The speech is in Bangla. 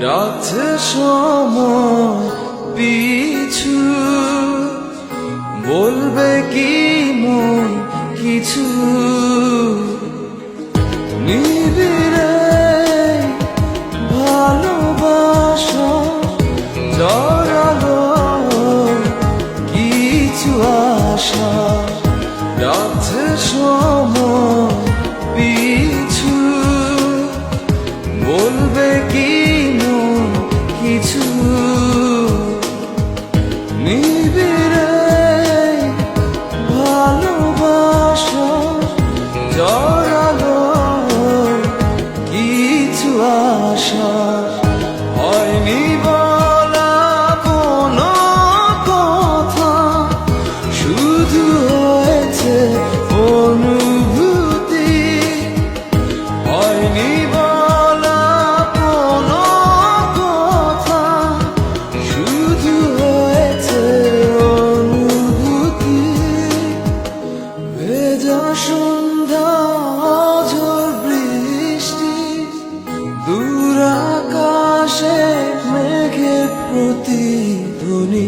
ডাকছে সময় পিছু, বলবে কি মন কিছু। নিবিড়ে ভালোবাসা জড়ালো কিছু আশা, ডাকছে সময় পিছু, বলবে কি মন কিছু। নিবিড়ে ভালোবাসা জড়ালো কিছু আশা, হয়নি বলা কোনো কথা, শুধু হয়েছে অনুভূতি। হয়নি বলা কোনো কথা, শুধু হয়েছে অনুভূতি। ভেজা সন্ধ্যা ঝড় বৃষ্টি, দূর আকাশে মেঘের প্রতিধ্বনি।